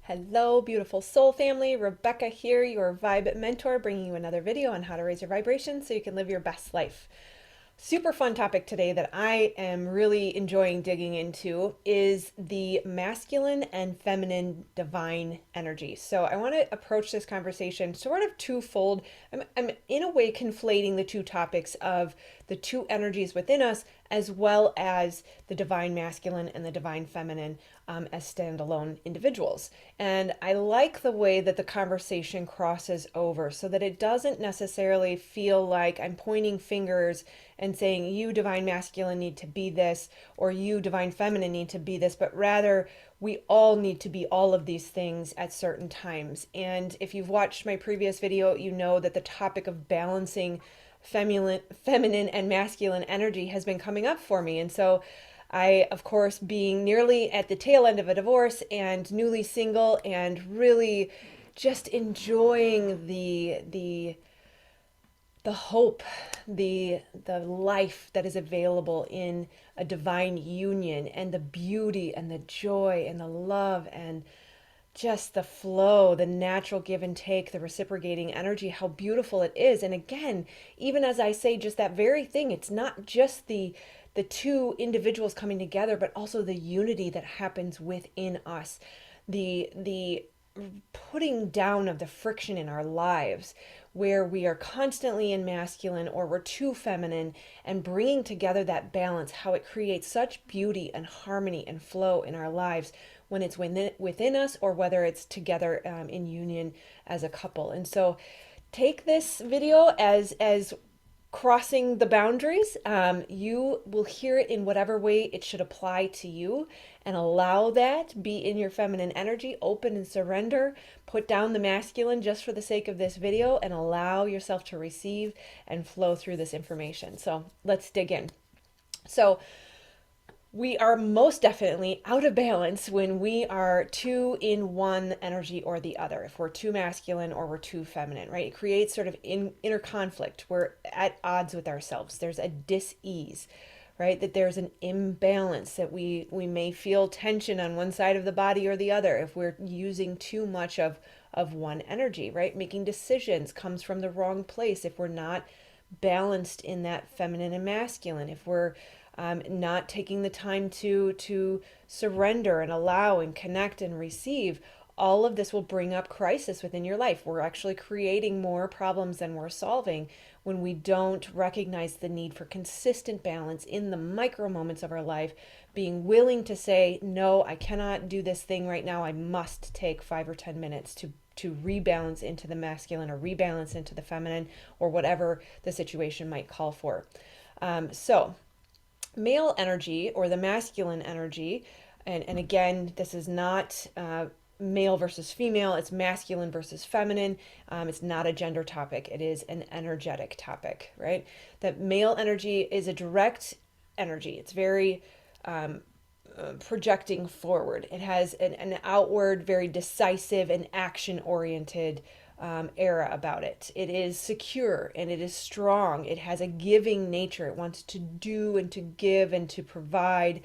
Hello, beautiful soul family. Rebecca here, your vibe mentor, bringing you another video on how to raise your vibration so you can live your best life. Super fun topic today that I am really enjoying digging into is the masculine and feminine divine energy. So I want to approach this conversation sort of twofold. I'm in a way conflating the two topics of the two energies within us, as well as the divine masculine and the divine feminine as standalone individuals. And I like the way that the conversation crosses over so that it doesn't necessarily feel like I'm pointing fingers and saying, you divine masculine need to be this, or you divine feminine need to be this, but rather we all need to be all of these things at certain times. And if you've watched my previous video, you know that the topic of balancing feminine and masculine energy has been coming up for me. And so I, of course, being nearly at the tail end of a divorce and newly single and really just enjoying the hope, the life that is available in a divine union, and the beauty and the joy and the love and just the flow, the natural give and take, the reciprocating energy, how beautiful it is. And again, even as I say just that very thing, it's not just the two individuals coming together, but also the unity that happens within us. The putting down of the friction in our lives where we are constantly in masculine or we're too feminine, and bringing together that balance, how it creates such beauty and harmony and flow in our lives when it's within us, or whether it's together in union as a couple. And so take this video as crossing the boundaries. You will hear it in whatever way it should apply to you, and allow that. Be in your feminine energy, open and surrender. Put down the masculine just for the sake of this video, and allow yourself to receive and flow through this information. So let's dig in. So we are most definitely out of balance when we are too in one energy or the other. If we're too masculine or we're too feminine, right? It creates sort of inner conflict. We're at odds with ourselves. There's a dis-ease, right? That there's an imbalance, that we may feel tension on one side of the body or the other if we're using too much of one energy, right? Making decisions comes from the wrong place if we're not balanced in that feminine and masculine. If we're not taking the time to surrender and allow and connect and receive, all of this will bring up crisis within your life. We're actually creating more problems than we're solving when we don't recognize the need for consistent balance in the micro moments of our life, being willing to say, no, I cannot do this thing right now. I must take 5 or 10 minutes to rebalance into the masculine, or rebalance into the feminine, or whatever the situation might call for. So male energy, or the masculine energy, and again, this is not male versus female, it's masculine versus feminine. It's not a gender topic, it is an energetic topic, right? That male energy is a direct energy. It's very projecting forward. It has an outward, very decisive and action oriented era about it. It is secure and it is strong. It has a giving nature. It wants to do and to give and to provide.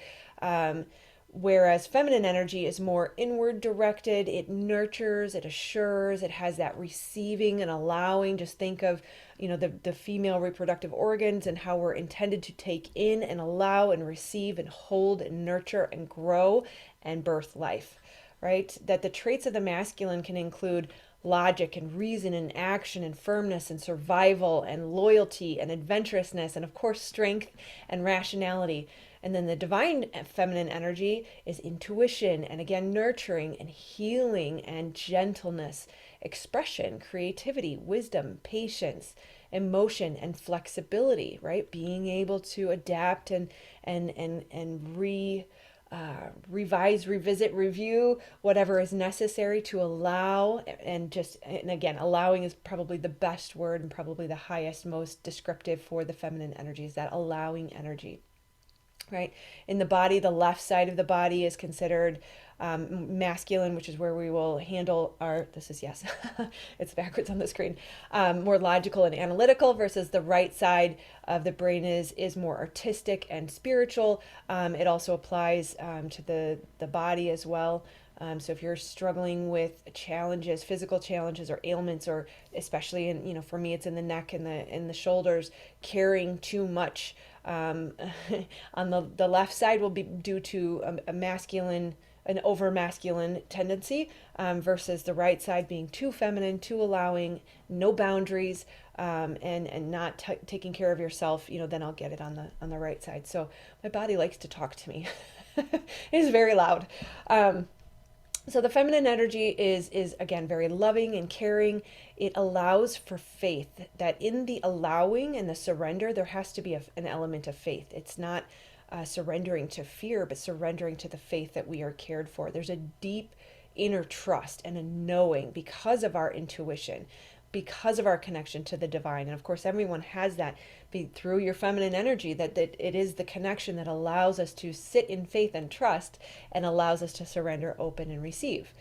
Whereas feminine energy is more inward directed. It nurtures, it assures, it has that receiving and allowing. Just think of, the female reproductive organs and how we're intended to take in and allow and receive and hold and nurture and grow and birth life, right? That the traits of the masculine can include logic and reason and action and firmness and survival and loyalty and adventurousness, and of course strength and rationality. And then the divine feminine energy is intuition, and again nurturing and healing and gentleness, expression, creativity, wisdom, patience, emotion, and flexibility, right? Being able to adapt and revise, revisit, review whatever is necessary to allow. And again, allowing is probably the best word and probably the highest, most descriptive for the feminine energy, is that allowing energy. right? In the body, the left side of the body is considered masculine, which is where we will handle our, this is yes, it's backwards on the screen, more logical and analytical, versus the right side of the brain is more artistic and spiritual. It also applies to the body as well. So if you're struggling with challenges, physical challenges or ailments, or especially in, for me, it's in the neck and the shoulders, carrying too much on the left side will be due to a masculine, an over masculine tendency, versus the right side being too feminine, too allowing, no boundaries, and not taking care of yourself. Then I'll get it on the right side. So my body likes to talk to me. It is very loud. So the feminine energy is again very loving and caring. It allows for faith, that in the allowing and the surrender there has to be an element of faith. It's not surrendering to fear, but surrendering to the faith that we are cared for. There's a deep inner trust and a knowing because of our intuition, because of our connection to the divine. And of course everyone has that through your feminine energy, that it is the connection that allows us to sit in faith and trust, and allows us to surrender, open, and receive.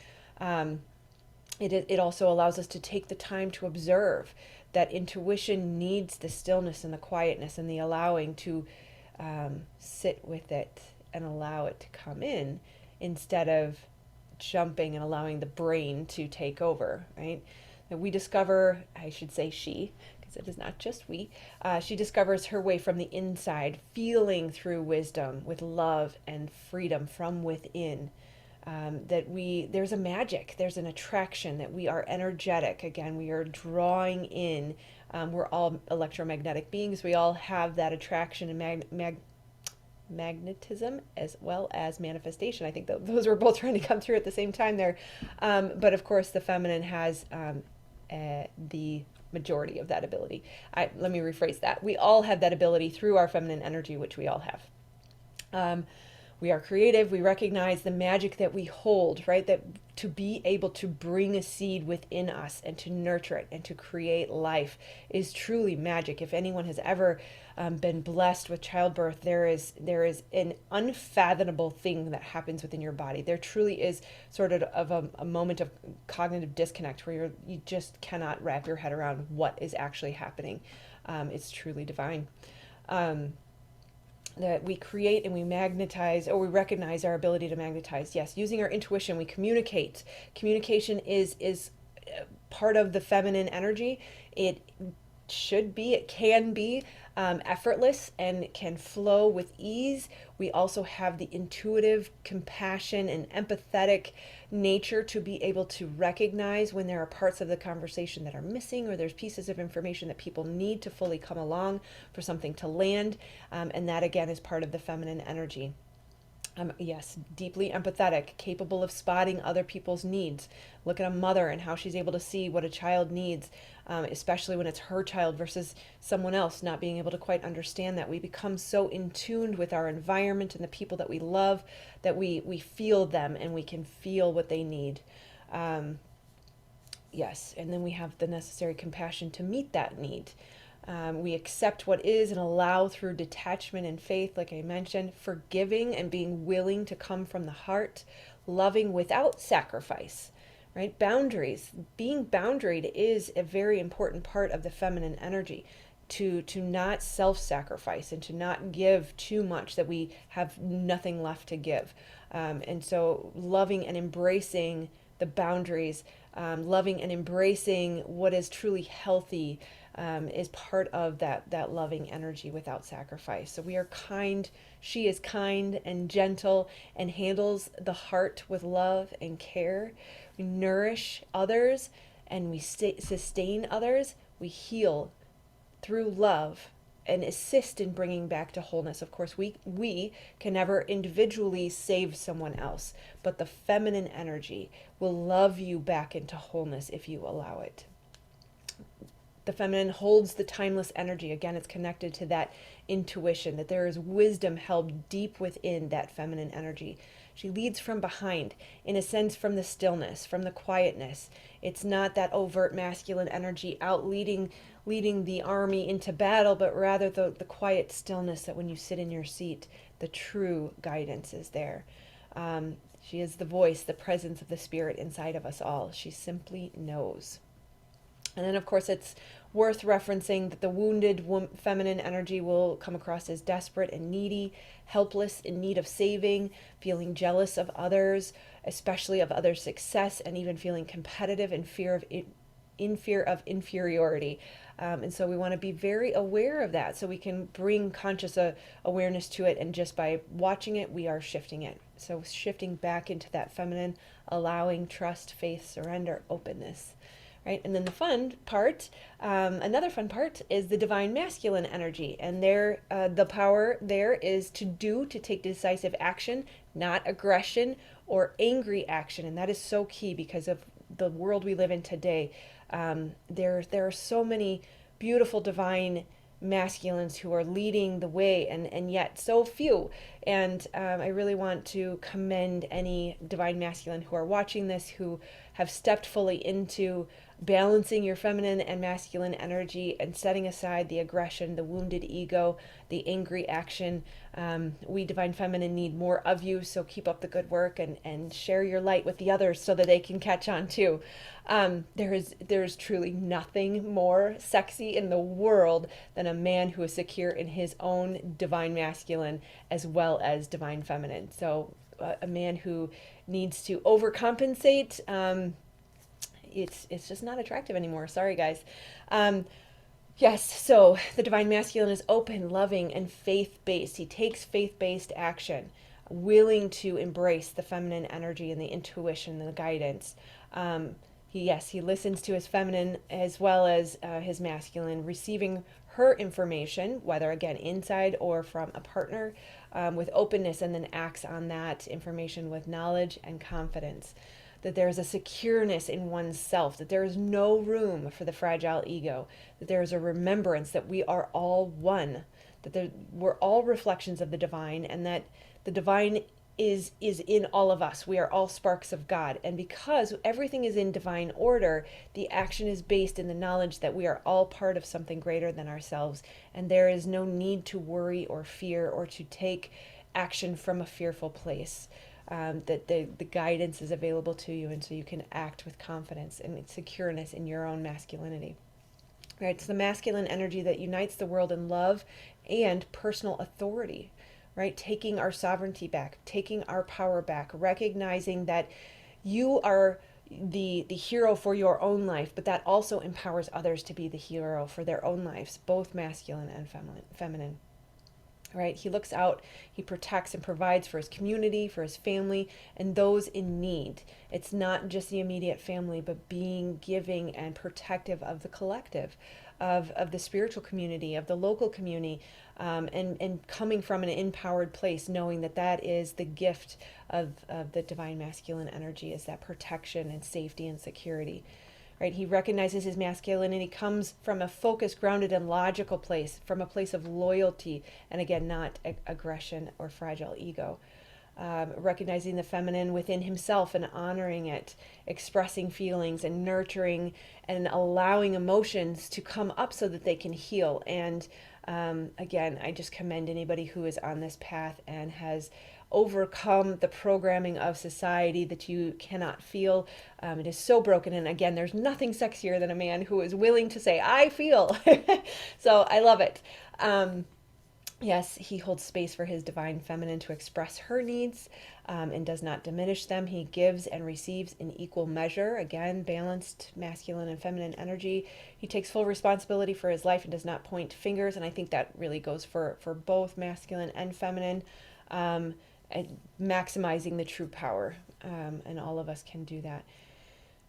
It also allows us to take the time to observe. That intuition needs the stillness and the quietness and the allowing to sit with it and allow it to come in, instead of jumping and allowing the brain to take over, right? That we discover, I should say she, because it is not just we, she discovers her way from the inside, feeling through wisdom with love and freedom from within. There's a magic, there's an attraction, that we are energetic. Again, we are drawing in. We're all electromagnetic beings. We all have that attraction and magnetism as well as manifestation. I think those were both trying to come through at the same time there. But of course, the feminine has the majority of that ability. Let me rephrase that. We all have that ability through our feminine energy, which we all have. We are creative. We recognize the magic that we hold, right? That to be able to bring a seed within us and to nurture it and to create life is truly magic. If anyone has ever been blessed with childbirth, there is an unfathomable thing that happens within your body. There truly is sort of a moment of cognitive disconnect where you just cannot wrap your head around what is actually happening. It's truly divine. That we create and we magnetize, or we recognize our ability to magnetize. Yes, using our intuition, we communicate. Communication is part of the feminine energy. It can be effortless and can flow with ease. We also have the intuitive compassion and empathetic nature to be able to recognize when there are parts of the conversation that are missing, or there's pieces of information that people need to fully come along for something to land. And that again is part of the feminine energy. Yes, deeply empathetic, capable of spotting other people's needs. Look at a mother and how she's able to see what a child needs, especially when it's her child versus someone else, not being able to quite understand that. We become so in tune with our environment and the people that we love that we feel them and we can feel what they need. Yes, and then we have the necessary compassion to meet that need. We accept what is and allow through detachment and faith, like I mentioned, forgiving and being willing to come from the heart, loving without sacrifice, right? Boundaries. Being boundaried is a very important part of the feminine energy, to not self-sacrifice and to not give too much that we have nothing left to give. And so loving and embracing the boundaries, loving and embracing what is truly healthy, is part of that loving energy without sacrifice. So we are kind. She is kind and gentle and handles the heart with love and care. We nourish others and we sustain others. We heal through love and assist in bringing back to wholeness. Of course, we can never individually save someone else, but the feminine energy will love you back into wholeness if you allow it. The feminine holds the timeless energy. Again, it's connected to that intuition, that there is wisdom held deep within that feminine energy. She leads from behind, in a sense, from the stillness, from the quietness. It's not that overt masculine energy out leading the army into battle, but rather the quiet stillness that when you sit in your seat, the true guidance is there. She is the voice, the presence of the spirit inside of us all. She simply knows. And then, of course, it's worth referencing that the wounded feminine energy will come across as desperate and needy, helpless, in need of saving, feeling jealous of others, especially of others' success, and even feeling competitive and in fear of inferiority. And so we want to be very aware of that so we can bring conscious awareness to it. And just by watching it, we are shifting it. So shifting back into that feminine, allowing trust, faith, surrender, openness. Right? And then the fun part, another fun part is the divine masculine energy. And there, the power there is to take decisive action, not aggression or angry action. And that is so key because of the world we live in today. There are so many beautiful divine masculines who are leading the way, and yet so few. And I really want to commend any divine masculine who are watching this, who have stepped fully into balancing your feminine and masculine energy and setting aside the aggression, the wounded ego, the angry action. We divine feminine need more of you, so keep up the good work and share your light with the others so that they can catch on too. There's truly nothing more sexy in the world than a man who is secure in his own divine masculine as well as divine feminine. So a man who needs to overcompensate, it's just not attractive anymore. Sorry, guys. Yes, so the divine masculine is open, loving, and faith-based. He takes faith-based action, willing to embrace the feminine energy and the intuition and the guidance. He listens to his feminine as well as his masculine, receiving her information, whether again inside or from a partner, with openness, and then acts on that information with knowledge and confidence. That there is a secureness in oneself, that there is no room for the fragile ego, that there is a remembrance that we are all one, that we're all reflections of the divine, and that the divine is in all of us. We are all sparks of God. And because everything is in divine order, the action is based in the knowledge that we are all part of something greater than ourselves, and there is no need to worry or fear or to take action from a fearful place. That the guidance is available to you, and so you can act with confidence and secureness in your own masculinity. Right? It's the masculine energy that unites the world in love and personal authority. Right? Taking our sovereignty back, taking our power back, recognizing that you are the hero for your own life, but that also empowers others to be the hero for their own lives, both masculine and feminine. Right? He looks out, he protects and provides for his community, for his family, and those in need. It's not just the immediate family, but being giving and protective of the collective, of the spiritual community, of the local community, and coming from an empowered place, knowing that that is the gift of the divine masculine energy, is that protection and safety and security. Right? He recognizes his masculinity comes from a focused, grounded, and logical place, from a place of loyalty, and again, not aggression or fragile ego. Recognizing the feminine within himself and honoring it, expressing feelings and nurturing and allowing emotions to come up so that they can heal. And again, I just commend anybody who is on this path and has overcome the programming of society that you cannot feel. It is so broken. And again, there's nothing sexier than a man who is willing to say, I feel. So I love it. Yes, he holds space for his divine feminine to express her needs, and does not diminish them. He gives and receives in equal measure. Again, balanced masculine and feminine energy. He takes full responsibility for his life and does not point fingers. And I think that really goes for both masculine and feminine. And maximizing the true power, and all of us can do that.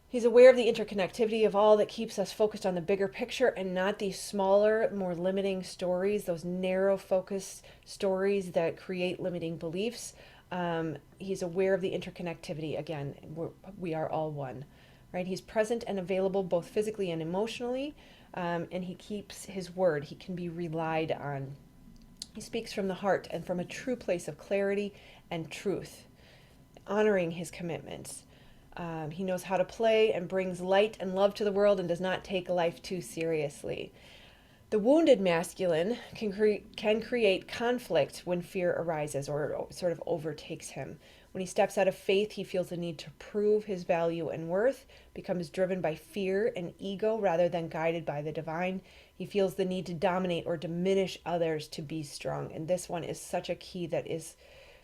He's aware of the interconnectivity of all that keeps us focused on the bigger picture and not these smaller, more limiting stories, those narrow focus stories that create limiting beliefs. He's aware of the interconnectivity. Again, we are all one, right? He's present and available both physically and emotionally, and he keeps his word. He can be relied on. He speaks from the heart and from a true place of clarity and truth, honoring his commitments. He knows how to play and brings light and love to the world and does not take life too seriously. The wounded masculine can create conflict when fear arises or sort of overtakes him. When he steps out of faith, he feels the need to prove his value and worth, becomes driven by fear and ego rather than guided by the divine. He feels the need to dominate or diminish others to be strong. And this one is such a key that is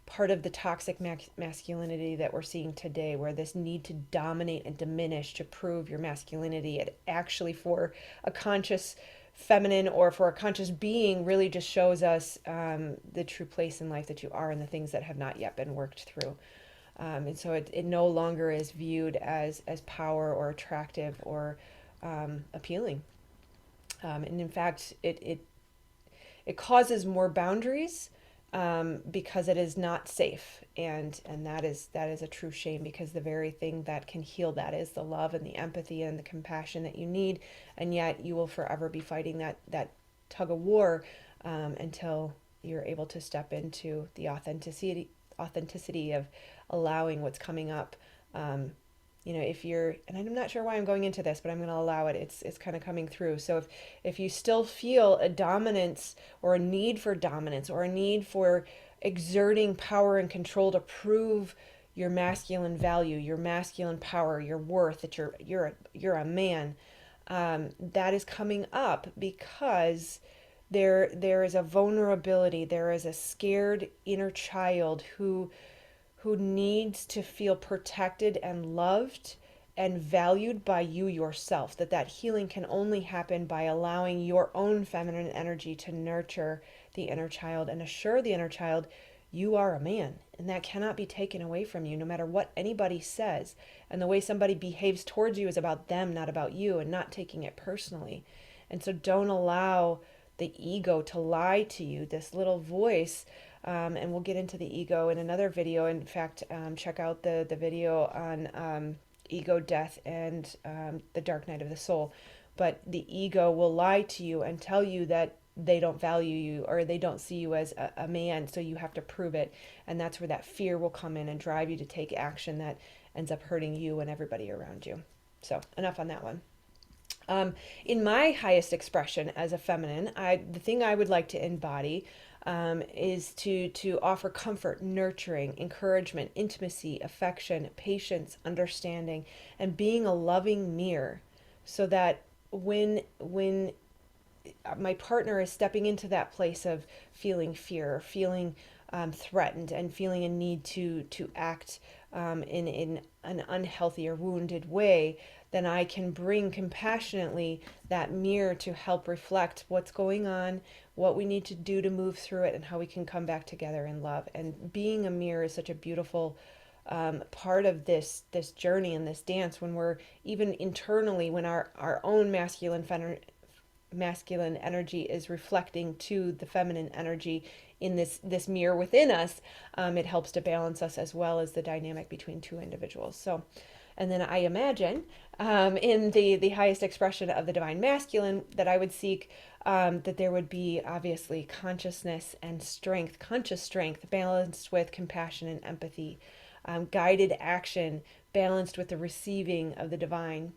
part of the toxic masculinity that we're seeing today, where this need to dominate and diminish to prove your masculinity, it actually for a conscious feminine or for a conscious being really just shows us the true place in life that you are and the things that have not yet been worked through. And so it no longer is viewed as power or attractive or appealing. And in fact, it causes more boundaries because it is not safe, and that is a true shame, because the very thing that can heal that is the love and the empathy and the compassion that you need, and yet you will forever be fighting that tug of war until you're able to step into the authenticity of allowing what's coming up. If you're, and I'm not sure why I'm going into this, but I'm going to allow it. It's kind of coming through. So if you still feel a dominance or a need for dominance or a need for exerting power and control to prove your masculine value, your masculine power, your worth, that you're a man, that is coming up because there is a vulnerability, there is a scared inner child who needs to feel protected and loved and valued by you yourself, that healing can only happen by allowing your own feminine energy to nurture the inner child and assure the inner child you are a man, and that cannot be taken away from you no matter what anybody says. And the way somebody behaves towards you is about them, not about you, and not taking it personally. And so don't allow the ego to lie to you, this little voice. And we'll get into the ego in another video. In fact, check out the video on ego, death, and the dark night of the soul. But the ego will lie to you and tell you that they don't value you or they don't see you as a man, so you have to prove it. And that's where that fear will come in and drive you to take action that ends up hurting you and everybody around you. So enough on that one. In my highest expression as a feminine, the thing I would like to embody is to offer comfort, nurturing, encouragement, intimacy, affection, patience, understanding, and being a loving mirror, so that when my partner is stepping into that place of feeling fear, feeling threatened, and feeling a need to act in an unhealthy or wounded way, then I can bring compassionately that mirror to help reflect what's going on, what we need to do to move through it, and how we can come back together in love. And being a mirror is such a beautiful part of this journey and this dance, when we're even internally, when our own masculine energy is reflecting to the feminine energy in this mirror within us. It helps to balance us as well as the dynamic between two individuals. So, and then I imagine in the highest expression of the divine masculine that I would seek that there would be obviously consciousness and strength, conscious strength balanced with compassion and empathy, guided action balanced with the receiving of the divine,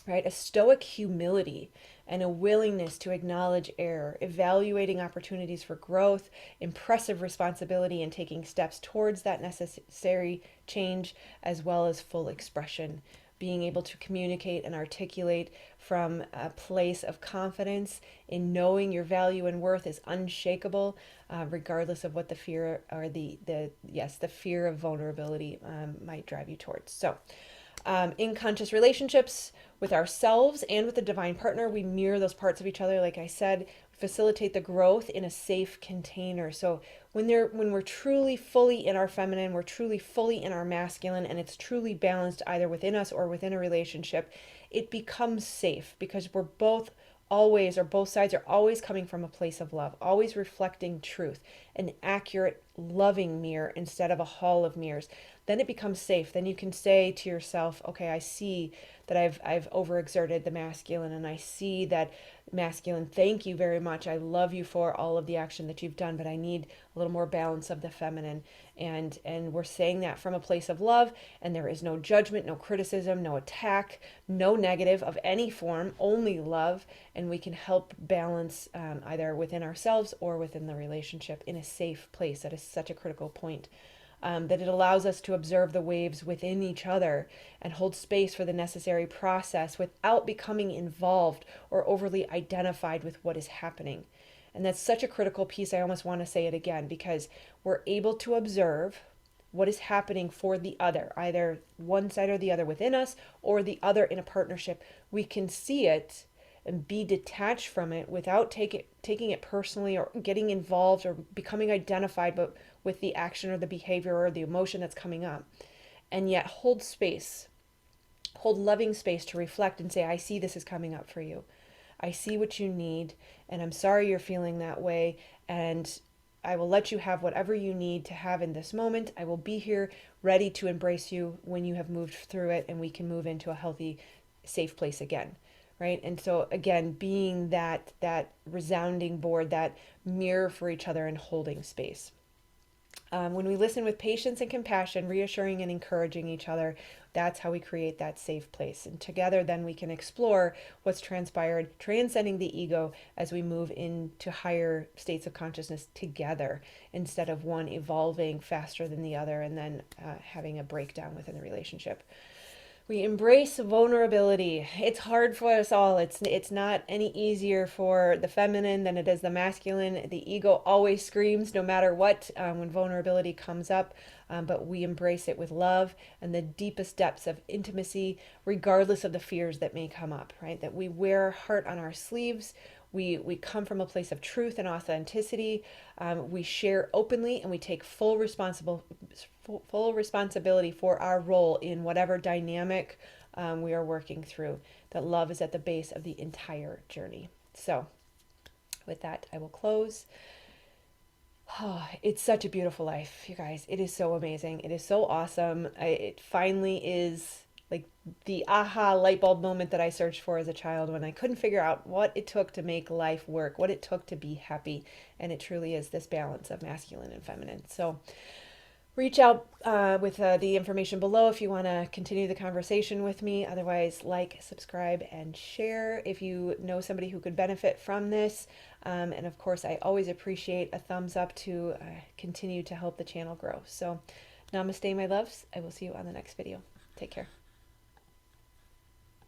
right? A stoic humility and a willingness to acknowledge error, evaluating opportunities for growth, impressive responsibility, and taking steps towards that necessary change, as well as full expression. Being able to communicate and articulate from a place of confidence in knowing your value and worth is unshakable, regardless of what the fear or the fear of vulnerability might drive you towards. So, in conscious relationships with ourselves and with the divine partner, we mirror those parts of each other. Like I said, facilitate the growth in a safe container. So when we're truly fully in our feminine, we're truly fully in our masculine, and it's truly balanced either within us or within a relationship, it becomes safe because we're both always, or both sides are always coming from a place of love, always reflecting truth, an accurate, loving mirror instead of a hall of mirrors. Then it becomes safe. Then you can say to yourself, okay, I see that I've overexerted the masculine, and I see that masculine, thank you very much. I love you for all of the action that you've done, but I need a little more balance of the feminine. And we're saying that from a place of love, and there is no judgment, no criticism, no attack, no negative of any form, only love. And we can help balance either within ourselves or within the relationship in a safe place. That is such a critical point. That it allows us to observe the waves within each other and hold space for the necessary process without becoming involved or overly identified with what is happening. And that's such a critical piece. I almost want to say it again because we're able to observe what is happening for the other, either one side or the other within us or the other in a partnership. We can see it and be detached from it without taking it personally or getting involved or becoming identified but with the action or the behavior or the emotion that's coming up. And yet hold space, hold loving space to reflect and say, I see this is coming up for you. I see what you need, and I'm sorry you're feeling that way. And I will let you have whatever you need to have in this moment. I will be here ready to embrace you when you have moved through it and we can move into a healthy, safe place again. Right. And so again, being that resounding board, that mirror for each other and holding space. When we listen with patience and compassion, reassuring and encouraging each other, that's how we create that safe place. And together, then we can explore what's transpired, transcending the ego as we move into higher states of consciousness together, instead of one evolving faster than the other and then having a breakdown within the relationship. We embrace vulnerability. It's hard for us all. It's not any easier for the feminine than it is the masculine. The ego always screams no matter what when vulnerability comes up, but we embrace it with love and the deepest depths of intimacy, regardless of the fears that may come up, right? That we wear our heart on our sleeves. We come from a place of truth and authenticity. We share openly and we take full responsibility for our role in whatever dynamic we are working through. That love is at the base of the entire journey. So with that, I will close. Oh, it's such a beautiful life, you guys. It is so amazing. It is so awesome. It finally is like the aha light bulb moment that I searched for as a child when I couldn't figure out what it took to make life work, what it took to be happy. And it truly is this balance of masculine and feminine. So reach out with the information below if you want to continue the conversation with me. Otherwise, like, subscribe, and share if you know somebody who could benefit from this. And of course, I always appreciate a thumbs up to continue to help the channel grow. So namaste, my loves. I will see you on the next video. Take care.